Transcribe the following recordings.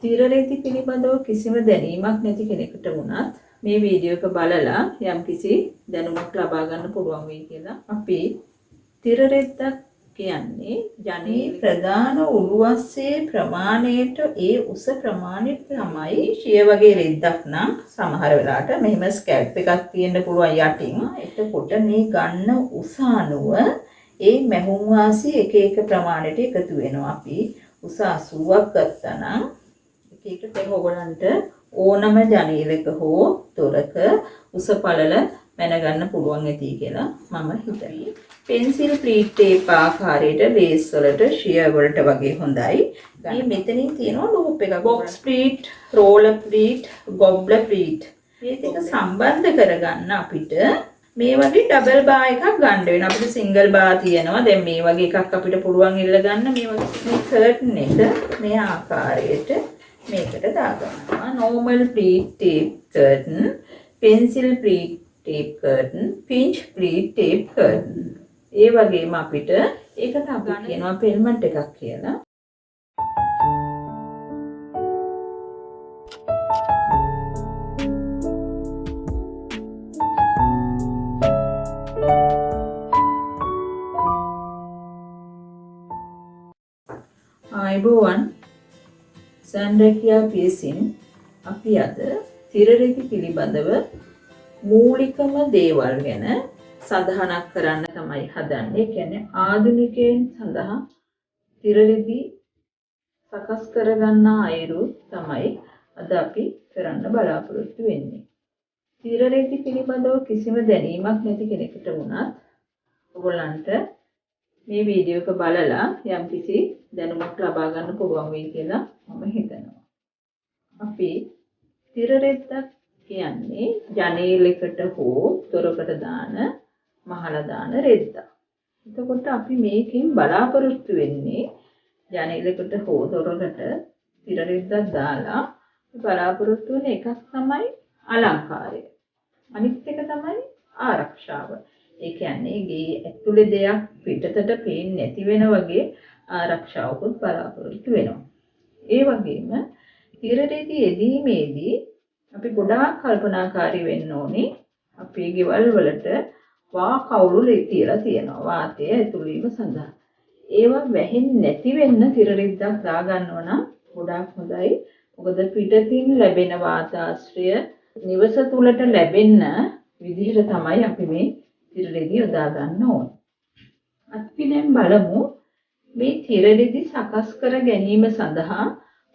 තීර රේති පිළිබඳව කිසිම දැනීමක් නැති කෙනෙකුට වුණත් මේ වීඩියෝ එක බලලා යම්කිසි දැනුමක් ලබා ගන්න පුළුවන් වෙයි කියලා අපි තීර රෙද්දක් කියන්නේ ජනේ ප්‍රධාන උළුවස්සේ ප්‍රමාණයට ඒ උස ප්‍රමාණයට තමයි ෂිය වගේ රෙද්දක් නම් සමහර වෙලාවට මෙහෙම ස්කැල්ප් එකක් තියෙන්න පුළුවන් යටින්. එතකොට මේ ගන්න උස අනුව ඒ මැහුම් වාසි එක එක ප්‍රමාණයට එකතු වෙනවා. අපි උස 80ක් ගත්තා නම් ඒකට ඔයගොල්ලන්ට ඕනම ජනේලක හෝ දොරක උස පළල මැනගන්න පුළුවන් ඇති කියලා මම හිතන්නේ. පෙන්සිල් ප්ලීට් ටේප් ආකාරයට ලේස් වලට ෂියර් වලට වගේ හොඳයි. මේ මෙතනින් තියෙනවා ලූප් එක. Box pleat, roller pleat, goblet pleat. මේ දෙක සම්බන්ධ කරගන්න අපිට මේ වගේ ඩබල් බා එකක් ගන්න වෙනවා. අපිට සිංගල් බා තියෙනවා. දැන් මේ වගේ එකක් අපිට පුළුවන් ඉල්ල ගන්න මේ වගේ මේ කර්ටන් එක මේ ආකාරයට මේකට දාගන්නවා. normal pleat tape curtain, pencil pleat tape curtain, pinch pleat tape curtain. ඒ වගේම අපිට ඒකට අපි කියනවා pelment එකක් කියලා. ආයුබෝවන් සැන්ඩ්‍රකියා පියසින් අපි අද තීර රෙදි පිළිබඳව මූලිකම දේවල් ගැන සඳහනක් කරන්න තමයි හදන්නේ. ඒ කියන්නේ ආධුනිකයන් සඳහා තීර රෙදි සකස් කරගන්න අයුරු තමයි අද අපි කරන්න බලාපොරොත්තු වෙන්නේ. තීර රෙදි පිළිබඳව කිසිම දැනීමක් නැති කෙනෙකුට වුණත් ඔයගොල්ලන්ට මේ වීඩියෝ එක බලලා යම්කිසි දැනුමක් ලබා ගන්න පුළුවන් වෙයි කියලා මම හිතනවා. අපි තීර රෙද්දක් කියන්නේ ජනේලයකට හෝ දොරකට දාන මහලා දාන රෙද්දක්. එතකොට අපි මේකෙන් බලාපොරොත්තු වෙන්නේ ජනේලයකට හෝ දොරකට තීර රෙද්දක් දාලා බලාපොරොත්තු වෙන එකක් තමයි අලංකාරය. අනිත් එක තමයි ආරක්ෂාව. ඒ කියන්නේ ගේ ඇතුලේ දෙයක් පිටතට පේන්නේ නැති වෙන වගේ ආරක්ෂාවකුත් බලාපොරොත්තු වෙනවා. ඒ වගේම තීර රෙදි යෙදීමේදී අපි ගොඩාක් කල්පනාකාරී වෙන්න ඕනේ. අපේ ගෙවල් වලට වා කවුළු තියලා තියෙනවා වාතය ඇතුළු වීම සඳහා. ඒවා වැහෙන්නේ නැති වෙන්න තීර රෙද්දක් දා ගන්නවා නම් ගොඩාක් හොඳයි. මොකද පිටතින් ලැබෙන වාතාශ්‍රය නිවස තුලට ලැබෙන්න විදිහට තමයි අපි මේ තීර රෙදි යොදා ගන්න ඕනේ. අපි දැන් බලමු මේ තීර රෙදි සකස් කර ගැනීම සඳහා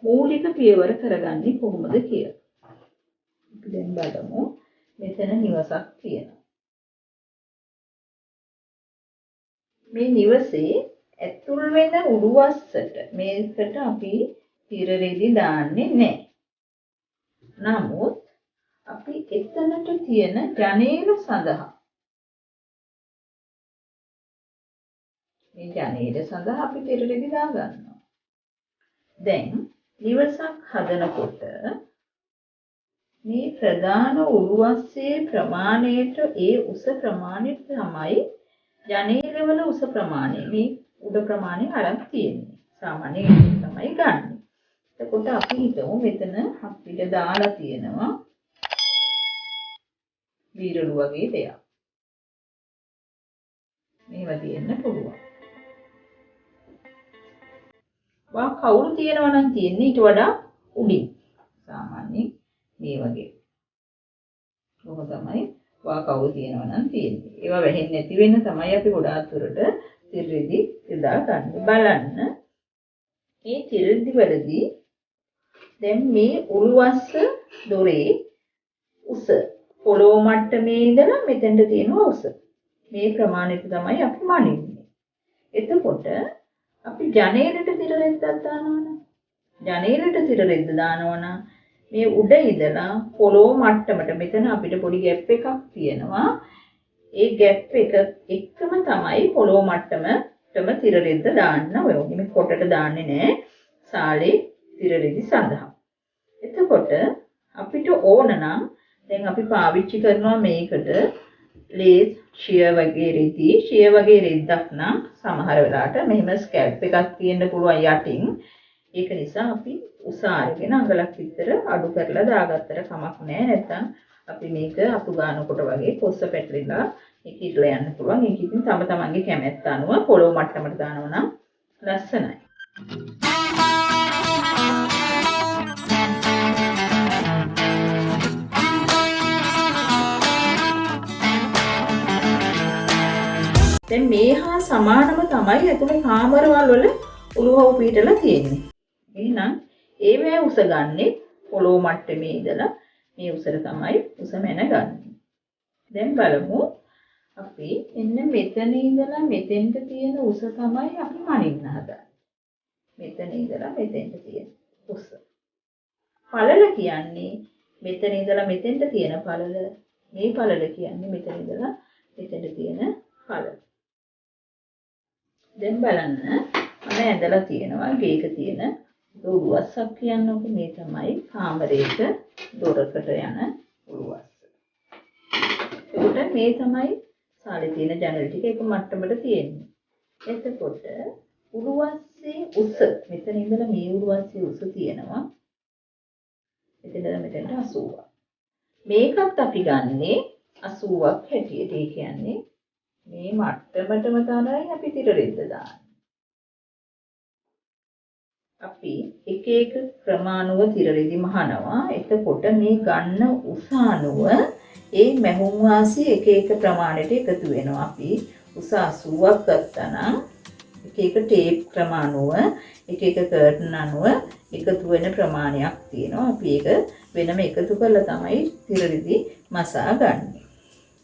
මූලික පියවර කරගන්නේ කොහොමද කියලා. අපි දැන් බලමු මෙතන නිවසක් තියෙනවා. මේ නිවසේ ඇතුල් වෙන උළුවස්සට මේකට අපි තීර රෙදි දාන්නේ නැහැ. නමුත් අපි එතනට තියෙන ජනේල සඳහා මේ ජනේල සඳහා අපි තීර රෙදි දා ගන්නවා. දැන් නිවසක් හදනකොට මේ ප්‍රධාන උළුවස්සේ ප්‍රමාණයට ඒ උස ප්‍රමාණයට තමයි ජනේලවල උස ප්‍රමාණය මේ උඩ ප්‍රමාණය අරන් තියෙන්නේ. සාමාන්‍යයෙන් තමයි ගන්න. එතකොට අපි හිතමු මෙතන අපිට දාලා තියෙනවා වීරළු වගේ දෙයක්. මේවා තියෙන්න පුළුවන්. වා කවුරු තියනවා නම් තියෙන්නේ ඊට වඩා උඩින්. සාමාන්‍යයෙන් මේ වගේ. කොහොම තමයි වා කවුරු තියනවා නම් තියෙන්නේ. ඒවා වැහෙන්නේ නැති වෙන්න තමයි අපි ගොඩාක් දුරට තීර රෙදි යොදා ගන්න. බලන්න මේ තීර රෙදි වලදී දැන් මේ උළුවස්ස දොරේ උස පොළොව මට්ටමේ ඉඳලා මෙතෙන්ට තියෙනවා උස. මේ ප්‍රමාණයට තමයි අපි මනින්නේ. එතකොට අපි ජනේලට තීර රෙද්දක් දානවනම් ජනේලට තීර රෙද්ද දානවනම් මේ උඩ ඉඳලා පොළොව මට්ටමට මෙතන අපිට පොඩි ગેප් එකක් තියෙනවා. ඒ ગેප් එක එක්කම තමයි පොළොව මට්ටමටම තීර රෙද්ද දාන්න ඕනේ. මේ කොටට දාන්නේ නැහැ සාලේ තීර රෙදි සඳහා. එතකොට අපිට ඕන නම් දැන් අපි පාවිච්චි කරනවා මේකට ලේස් ෂියර් වගේ රෙද්දක් නම් සමහර වෙලාවට මෙහෙම ස්කැල්ප් එකක් තියෙන්න පුළුවන් යටින්. ඒක නිසා අපි උස අරගෙන අඟලක් විතර අඩු කරලා දාගත්තට කමක් නැහැ. නැත්නම් අපි මේක අතු ගන්නකොට වගේ කොස්ස පැටලිලා ඒක ඉරලා යන්න පුළුවන්. ඒක ඉතින් තම තමන්ගේ කැමැත්ත අනුව පොළොව මට්ටමට දානවා නම් ලස්සනයි. දැන් මේ හා සමානම තමයි ඇතුලේ කාමරවල වල උළුවව පිටලා තියෙන්නේ. එහෙනම් ඒවැ උස ගන්නෙ පොළොව මට්ටමේ ඉඳලා මේ උසට තමයි උස මැන ගන්න. දැන් බලමු අපි එන්න මෙතන ඉඳලා මෙතෙන්ට තියෙන උස තමයි අපි මනින්න හදන්නේ. මෙතන ඉඳලා මෙතෙන්ට තියෙන උස. පළල කියන්නේ මෙතන ඉඳලා මෙතෙන්ට තියෙන පළල. මේ පළල කියන්නේ මෙතන ඉඳලා මෙතෙන්ට තියෙන පළල. දැන් බලන්න මම ඇඳලා තියෙනවා ගේක තියෙන උළුවස්සක් කියන්නකො මේ තමයි කාමරයක දොරකට යන උළුවස්ස. ඒකට මේ තමයි සාලේ තියෙන ජනල් ටික එක මට්ටමට තියෙන්නේ. එතකොට උළුවස්සේ උස මෙතන ඉඳලා මේ උළුවස්සේ උස තියෙනවා. මෙතන මෙතනට 80ක්. මේකත් අපි ගන්නේ 80ක් හැටියට. ඒ කියන්නේ මේ මට්ටමටම තමයි අපි තිර රෙද්ද දාන්නේ. අපි එක එක ක්‍රමානුව තිර රෙදි මහනවා. එතකොට මේ ගන්න උස අනුව ඒ මැහුම් වාසි එක එක ප්‍රමාණයට එකතු වෙනවා. අපි උස 80ක් ගත්තා නම් එක එක ටේප් ක්‍රමානුව එක එක කර්ටන් අනුව එකතු වෙන ප්‍රමාණයක් තියෙනවා. අපි ඒක වෙනම එකතු කරලා තමයි තිර රෙදි මසා ගන්න.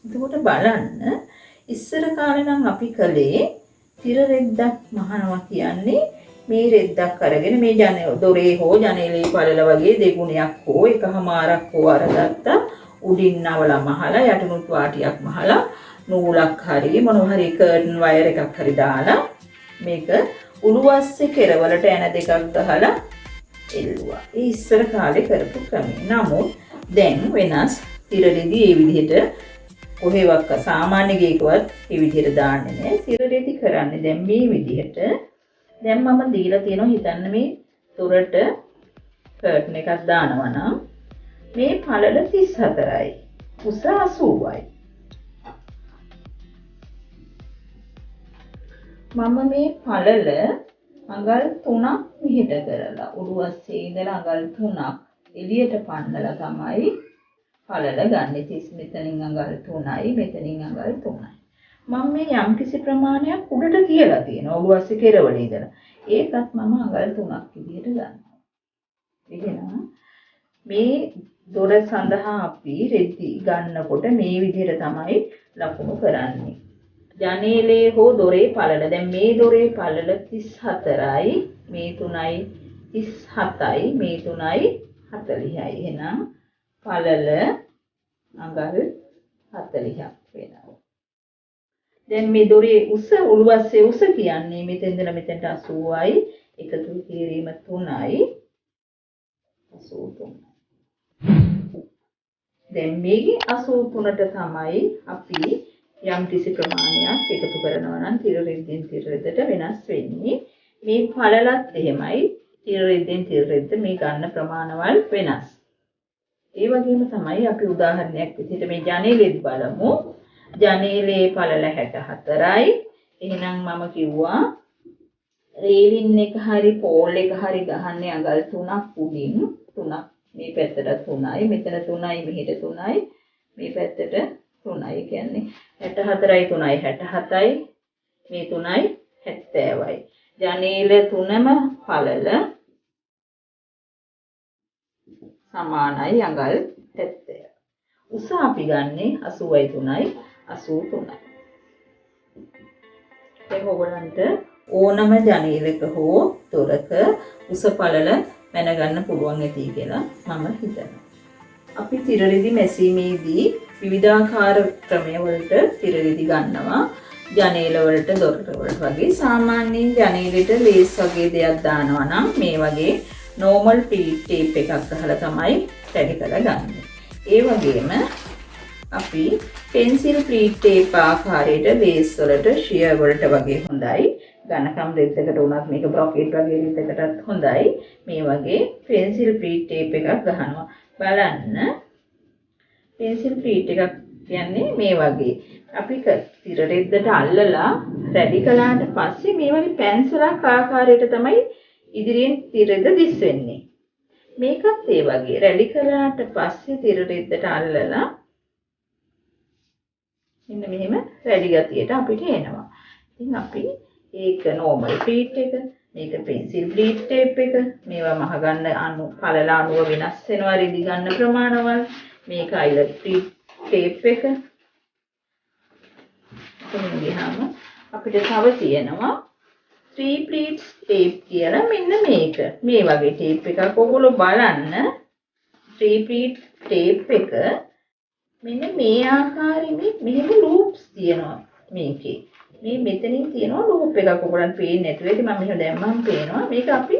එතකොට බලන්න ඉස්සර කාලේ නම් අපි කලේ තිර රෙද්දක් මහනවා කියන්නේ මේ රෙද්දක් අරගෙන මේ දොරේ හෝ ජනේලේ පළල වගේ දෙගුණයක් හෝ එකමාරක් හෝ අරගත්තා උඩින් නවලා මහලා යටනුත් වාටියක් මහලා නූලක් හරි මොනවා හරි කර්ටන් වයර් එකක් හරි දාලා මේක උළුවස්සේ කෙරවලට එන දෙකක් ගහලා එල්ලුවා. ඒ ඉස්සර කාලේ කරපු ක්‍රමය. නමුත් දැන් වෙනස් තිර රෙදි මේ විදිහට කොහෙවත් සාමාන්‍ය ගේකවත් මේ විදිහට දාන්නේ නැහැ. තිර රෙදි කරන්නේ දැන් මේ විදිහට. දැන් මම දීලා තියෙනවා හිතන්න මේ තොරට කර්ටන් එකක් දානවා නම් මේ පළල 34යි. උස 80යි. මම මේ පළල අඟල් 3ක් මෙහෙට කරලා උළුවස්සේ ඉඳලා අඟල් 3ක් එළියට පන්නලා තමයි පළල ගන්න. මෙතනින් අඟල් 3යි මෙතනින් අඟල් 3යි. මම මේ යම්කිසි ප්‍රමාණයක් උඩට තියලා තියෙනවා උළුවස්සේ කෙරවල ඉඳලා. ඒකත් මම අඟල් 3ක් විදිහට ගන්නවා. එහෙනම් මේ දොර සඳහා අපි රෙදි ගන්නකොට මේ විදිහට තමයි ලකුණු කරන්නේ. ජනේලේ හෝ දොරේ පළල. දැන් මේ දොරේ පළල 34යි, මේ 3යි 37යි, මේ 3යි 40යි. එහෙනම් පළල අඟල් 40ක් වෙනවා. දැන් මේ දොරේ උස උළුවස්සේ උස කියන්නේ මෙතෙන් ඉඳලා මෙතෙන්ට 80යි, එකතු කිරීම 3යි 83. දැන් මේකේ 83ට තමයි අපි යම් කිසි ප්‍රමාණයක් එකතු කරනවා නම් තිර රෙද්දෙන් තිර රෙද්දට වෙනස් වෙන්නේ. මේ පළලත් එහෙමයි. තිර රෙද්දෙන් තිර රෙද්ද මේ ගන්න ප්‍රමාණවල් වෙනස්. ඒ වගේම තමයි අපි උදාහරණයක් විදිහට මේ ජනේලෙත් බලමු. ජනේලේ පළල 64යි. එහෙනම් මම කිව්වා රේලින් එක හරි පෝල් එක හරි ගහන්නේ අඟල් 3ක් උඩින්. 3ක් මේ පැත්තට 3යි, මෙතන 3යි, මෙහෙට 3යි, මේ පැත්තට 3යි. කියන්නේ 64යි 3යි 67යි, මේ 3යි 70යි. ජනේල තුනම පළල සමානයි අඟල් 70. උස අපි ගන්නේ 80යි 3යි 83යි. ඒක ඔයගලන්ට ඕනම ජනේලක හෝ දොරක උස පළල මැනගන්න පුළුවන් ඇති කියලා මම හිතනවා. අපි තිර රෙදි මැසීමේදී විවිධාකාර ක්‍රමවලට තිර රෙදි ගන්නවා. ජනේල වලට දොර වලට වගේ සාමාන්‍යයෙන් ජනේලෙට ලේස් වගේ දෙයක් දානවා නම් මේ වගේ normal pleat tape එකක් ගහලා තමයි රෙඩි කරගන්නේ. ඒ වගේම අපි pencil pleat tape ආකාරයට ලේස් වලට shear වලට වගේ හොඳයි ඝනකම් රෙද්දකට උනත් මේක බ්‍රොකේට් වගේ රෙද්දකටත් හොඳයි. මේ වගේ පෙන්සිල් ප්ලීට් ටේප් එකක් ගහනවා. බලන්න පෙන්සිල් ප්ලීට් එකක් කියන්නේ මේ වගේ. අපි තිර රෙද්දට අල්ලලා රැඩි කළාට පස්සේ මේ වගේ පැන්සලක් ආකාරයට තමයි ඉදිරියෙන් තිර රෙද්ද දිස් වෙන්නේ. මේකත් ඒ වගේ රැඩි කළාට පස්සේ තිර රෙද්දට අල්ලලා මෙන්න මෙහෙම රැඩි ගතියට අපිට එනවා. ඉතින් අපි ඒක නෝමල් ප්ලීට් එක, මේක පෙන්සිල් ප්ලීට් ටේප් එක, මේවා මහ ගන්න පළල අණුව වෙනස් වෙනවා රෙදි ගන්න ප්‍රමාණවල. මේක අයිලට් ප්ලීට් ටේප් එක. එතන ගියාම අපිට තව තියෙනවා 3 ප්ලීට්ස් ටේප් කියලා මෙන්න මේක. මේ වගේ ටේප් එකක් ඔයගොල්ලෝ බලන්න 3 ප්ලීට් ටේප් එක මෙන්න මේ ආකාරයෙන් මෙහෙම ලූප්ස් තියෙනවා මේකේ. මේ මෙතනින් තියෙනවා ලූප් එකක් ඔයගොල්ලන් පේන්නේ නැතුව ඉතින් මම මෙහෙම දැම්මම පේනවා. මේක අපි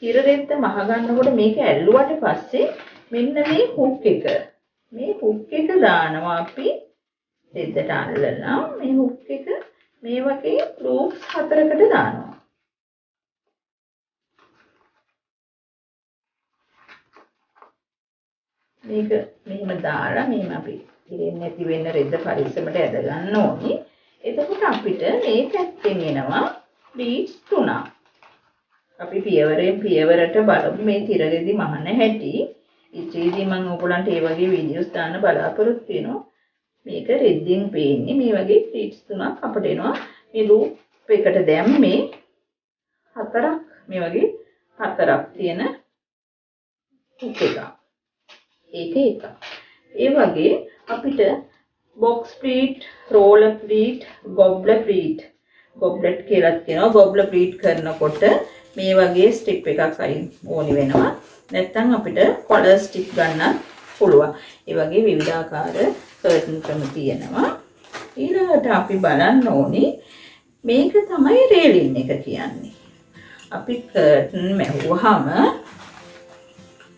තිර රෙද්ද මහ ගන්නකොට මේක ඇල්ලුවට පස්සේ මෙන්න මේ හුක් එක. මේ හුක් එක දානවා අපි රෙද්දට අල්ලලා මේ හුක් එක මේ වගේ ලූප්ස් 4කට දානවා. මේක මෙහෙම දාලා මෙහෙම අපි ඉරෙන්නේ නැති වෙන්න රෙද්ද පරිස්සමට ඇද ගන්න ඕනේ. එතකොට අපිට මේ පැත්තෙන් එනවා ප්ලීට්ස් 3ක්. අපි පියවරෙන් පියවරට බලමු මේ තිර රෙදි මහන හැටි. ඉතින් මම ඔයගොල්ලන්ට මේ වගේ වීඩියෝස් දාන්න බලාපොරොත්තු වෙනවා. මේක රෙද්දෙන් පේන්නේ මේ වගේ ප්ලීට්ස් 3ක් අපිට එනවා. මේ ලූප් එකට දැම්මේ 4ක් මේ වගේ 4ක් තියෙන හුක් එකක්. ඒක එක. ඒ වගේ අපිට box pleat, roller pleat, goblet ප්ලීට්, ගොබ්ලට් කියලා කියනවා. ගොබ්ලර් ප්ලීට් කරනකොට මේ වගේ ස්ටිප් එකක් අයින් ඕනි වෙනවා. නැත්නම් අපිට කොලර් ස්ටිප් ගන්න පුළුවන්. ඒ වගේ විවිධාකාර කර්ටන් ක්‍රම තියෙනවා. ඊළඟට අපි බලන්න ඕනි මේක තමයි රේලින් එක කියන්නේ. අපි කර්ටන් මැහුවාම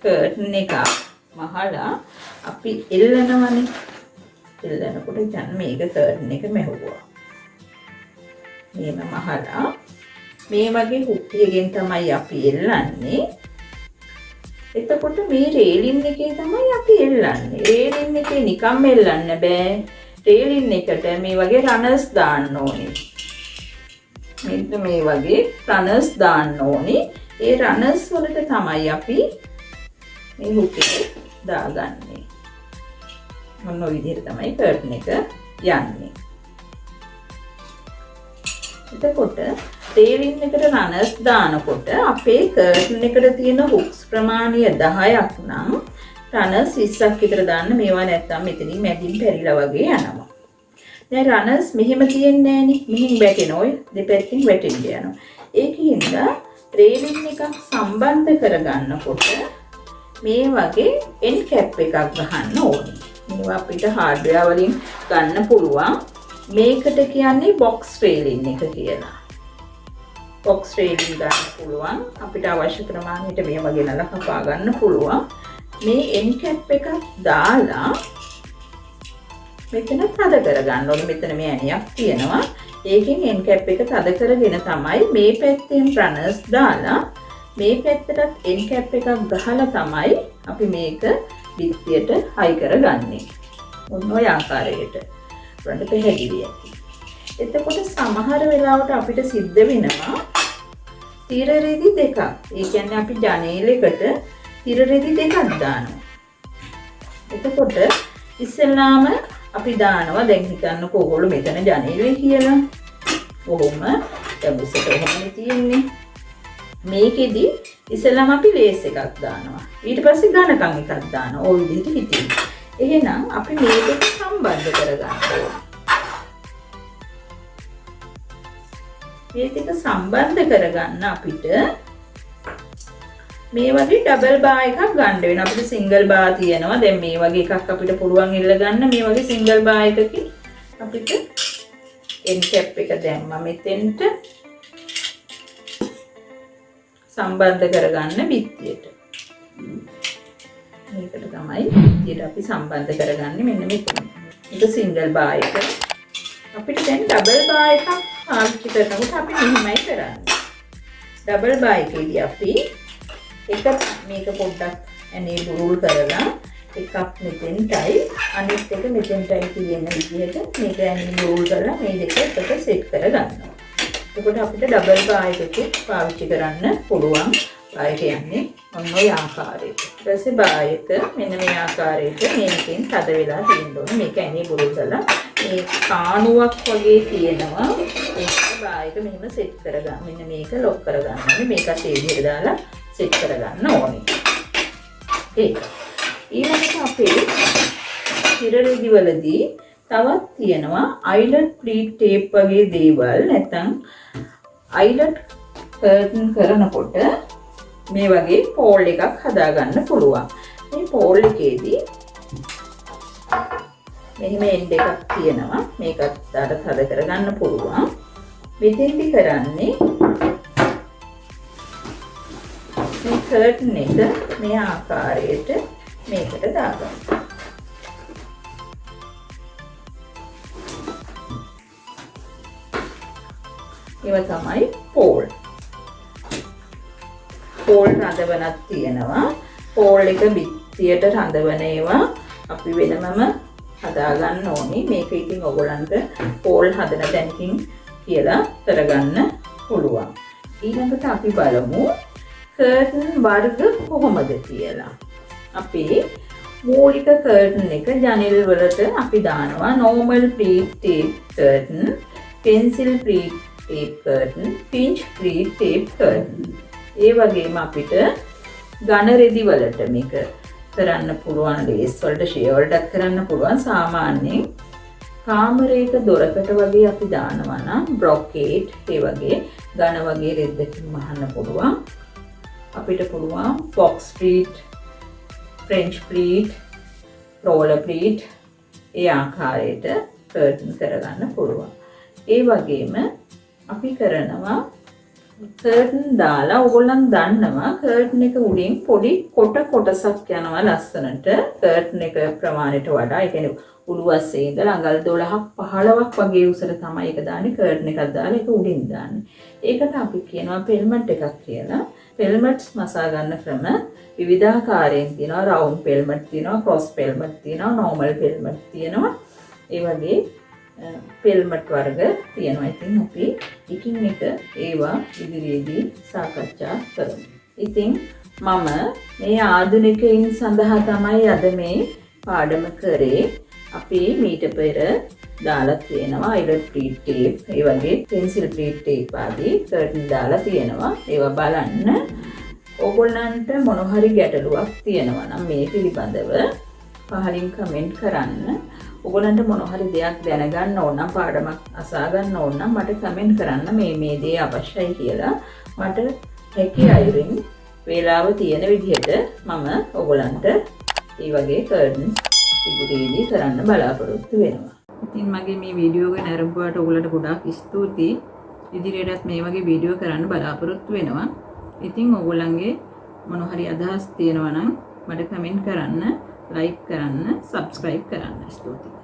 කර්ටන් එක මහලා අපි එල්ලනවනේ. එල්ලනකොට දැන් මේක කර්ටන් එක මැහුවා. මේව මහලා මේ වගේ හුක්කියකින් තමයි අපි එල්ලන්නේ. එතකොට මේ රේලින් එකේ තමයි අපි එල්ලන්නේ. රේලින් එකේ නිකම්ම එල්ලන්න බෑ. රේලින් එකට මේ වගේ රනර්ස් දාන්න ඕනේ. මෙන්න මේ වගේ රනර්ස් දාන්න ඕනේ. ඒ රනර්ස් වලට තමයි අපි මේ හුක් එක දාගන්නේ. මොන විදිහට තමයි කර්ටන් එක යන්නේ. එතකොට රේලින් එකට රනර්ස් දානකොට අපේ කර්ටන් එකට තියෙන හුක්ස් ප්‍රමාණය 10ක් නම් රනර්ස් 20ක් විතර දාන්න. මේවා නැත්තම් මෙතනින් මැදින් පැරිලා වගේ යනවා. දැන් රනර්ස් මෙහෙම තියෙන්නේ නැහනේ. මෙහින් වැටෙන ඔය දෙපැත්තෙන් වැටෙන්න යනවා. ඒකින්ද රේලින් එකක් සම්බන්ධ කරගන්නකොට මේ වගේ එන් කැප් එකක් ගහන්න ඕනේ. මේවා අපිට හાર્ඩ්වෙයාර් වලින් ගන්න පුළුවන්. මේකට කියන්නේ බොක්ස් රේලින් එක කියලා. බොක්ස් රේලින් ගන්න පුළුවන්. අපිට අවශ්‍ය ප්‍රමාණයට මේව ගෙනලා කපා ගන්න පුළුවන්. මේ එන් කැප් එකක් දාලා මෙතන තද කරගන්න ඕනේ. මෙතන මේ ඇණියක් තියෙනවා. ඒකෙන් එන් කැප් එක තද කරගෙන තමයි මේ පැත්තෙන් රනර්ස් දාලා මේ පැත්තට එන් කැප් එකක් ගහලා තමයි අපි මේක පිටියට හයි කරගන්නේ. ඔන්න ඔය ආකාරයට. උඩට පැහැදිලි ඇති. එතකොට සමහර වෙලාවට අපිට සිද්ධ වෙනවා තිර රෙදි දෙකක්. ඒ කියන්නේ අපි ජනේලෙකට තිර රෙදි දෙකක් දානවා. එතකොට ඉස්සෙල්ලාම අපි දානවා දැන් හිතන්නකෝ ඕගොල්ලෝ මෙතන ජනේලෙ කියලා. කොහොම දැබුසට කොහොමද තියෙන්නේ? මේකෙදි ඉස්සෙල්ලාම අපි ලේස් එකක් දානවා. ඊට පස්සේ ඝනකම් එකක් දානවා. ওই විදිහට හිටින්න. එහෙනම් අපි මේ දෙක සම්බන්ධ කරගන්න ඕනේ. මේ දෙක සම්බන්ධ කරගන්න අපිට මේ වගේ ඩබල් බා එකක් ගන්න වෙනවා. අපිට සිංගල් බා තියෙනවා. දැන් මේ වගේ එකක් අපිට පුළුවන් ඉල්ල ගන්න. මේ වගේ සිංගල් බා එකකින් අපිට එන් කැප් එක දැම්මා මෙතෙන්ට සම්බන්ධ කරගන්න බිත්තියට. මේකට තමයි බිත්තියට අපි සම්බන්ධ කරගන්නේ මෙන්න මෙතන. මේක සිංගල් බා එක. අපිට දැන් ඩබල් බා එකක් පාවිච්චි කරනකොට අපි මෙහෙමයි කරන්නේ. ඩබල් බා එකේදී අපි එක මේක පොඩ්ඩක් ඇනේ බුරුල් කරලා එකක් මෙතෙන්ටයි අනිත් එක මෙතෙන්ටයි කියන විදිහට මේක ඇනේ බුරුල් කරලා මේ දෙක එකට සෙට් කරගන්නවා. එතකොට අපිට ඩබල් බා එකක් පාවිච්චි කරන්න පුළුවන්. බා එක යන්නේ ඔන්න ඔය ආකාරයට. ඊට පස්සේ බා එක මෙන්න මේ ආකාරයට මේකෙන් තද වෙලා තියෙන්න ඕනේ. මේක ඇනේ බුරුල් කරලා මේ කාණුවක් වගේ තියෙනවා. ඒක බා එක මෙහෙම සෙට් කරගන්න. මෙන්න මේක ලොක් කරගන්න ඕනේ. මේකත් ඒ විදිහට දාලා සෙට් කරගන්න ඕනේ. ඒක. ඊළඟට අපේ තිර රෙදි වලදී තවත් තියෙනවා අයිලට් ප්ලීට් ටේප් වගේ දේවල්. නැත්නම් අයිලට් කර්ටන් කරනකොට මේ වගේ පෝල් එකක් හදාගන්න පුළුවන්. මේ පෝල් එකේදී මෙහෙම එන්ඩ් එකක් තියෙනවා. මේකත් දාට හද කරගන්න පුළුවන්. මෙතෙන්දි කරන්නේ මේ කර්ටන් එක මේ ආකාරයට මේකට දාගන්න. ඒව තමයි පෝල්. පෝල් රඳවනක් තියෙනවා. පෝල් එක බිත්තියට රඳවන ඒවා අපි වෙනමම හදාගන්න ඕනේ. මේක ඉතින් ඔයගොල්ලන්ට පෝල් හදන තැනකින් කියලා කරගන්න පුළුවන්. ඊළඟට අපි බලමු කර්ටන් වර්ග කොහොමද කියලා. අපි මූලික කර්ටන් එක ජනෙල් වලට අපි දානවා normal pleat tape curtain, pencil pleat tape curtain, pinch pleat tape curtain. ඒ වගේම අපිට ඝන රෙදි වලට මේක කරන්න පුළුවන්. ලේස් වලට ෂේ වලටත් කරන්න පුළුවන්. සාමාන්‍යයෙන් කාමරයක දොරකට වගේ අපි දානවා නම් බ්‍රොකේඩ් ඒ වගේ ඝන වගේ රෙද්දකින් මහන්න පුළුවන්. අපිට පුළුවන් box pleat, French pleat, roller pleat ඒ ආකාරයට කර්ටන් කරගන්න පුළුවන්. ඒ වගේම අපි කරනවා කර්ටන් දාලා ඔයගොල්ලන් දන්නවා කර්ටන් එක උඩින් පොඩි කොටසක් යනවා ලස්සනට කර්ටන් එක ප්‍රමාණයට වඩා. ඒ කියන්නේ උළුවස්සේ ඉඳලා අඟල් 12ක් 15ක් වගේ උසට තමයි ඒක දාන්නේ. කර්ටන් එකක් දාලා ඒක උඩින් දාන්නේ. ඒකට අපි කියනවා පෙල්මට් එකක් කියලා. පෙල්මට්ස් මසා ගන්න ක්‍රම විවිධාකාරයෙන් තියෙනවා. රවුන්ඩ් පෙල්මට් තියෙනවා, ක්‍රොස් පෙල්මට් තියෙනවා, නෝමල් පෙල්මට් තියෙනවා. ඒ වගේ පෙල්මට් වර්ග තියෙනවා. ඉතින් අපි එකින් එක ඒවා ඉදිරියේදී සාකච්ඡා කරමු. ඉතින් මම මේ ආධුනිකයින් සඳහා තමයි අද මේ පාඩම කරේ. අපි මීට පෙර දාලා තියෙනවා අයිලට් ප්ලීට් ටේප්, ඒ වගේ පෙන්සිල් ප්ලීට් ටේප් ආදී කර්ටන් දාලා තියෙනවා. ඒවා බලන්න. ඕගොල්ලන්ට මොන හරි ගැටලුවක් තියෙනවා නම් මේ පිළිබඳව පහලින් කමෙන්ට් කරන්න. ඔයගොල්ලන්ට මොන හරි දෙයක් දැනගන්න ඕන නම් පාඩමක් අසා ගන්න ඕන නම් මට කමෙන්ට් කරන්න මේ දේ අවශ්‍යයි කියලා. මට හැකි අයුරින් වේලාව තියෙන විදිහට මම ඔයගොල්ලන්ට මේ වගේ කර්ටන්ස් ඉදිරියේදී කරන්න බලාපොරොත්තු වෙනවා. ඉතින් මගේ මේ වීඩියෝ එක නරඹුවාට ඔයගොල්ලන්ට ගොඩාක් ස්තුතියි. ඉදිරියටත් මේ වගේ වීඩියෝ කරන්න බලාපොරොත්තු වෙනවා. ඉතින් ඔයගොල්ලන්ගේ මොන හරි අදහස් තියෙනවා නම් මට කමෙන්ට් කරන්න, ලයික් කරන්න, සබ්ස්ක්‍රයිබ් කරන්න. ස්තුතියි.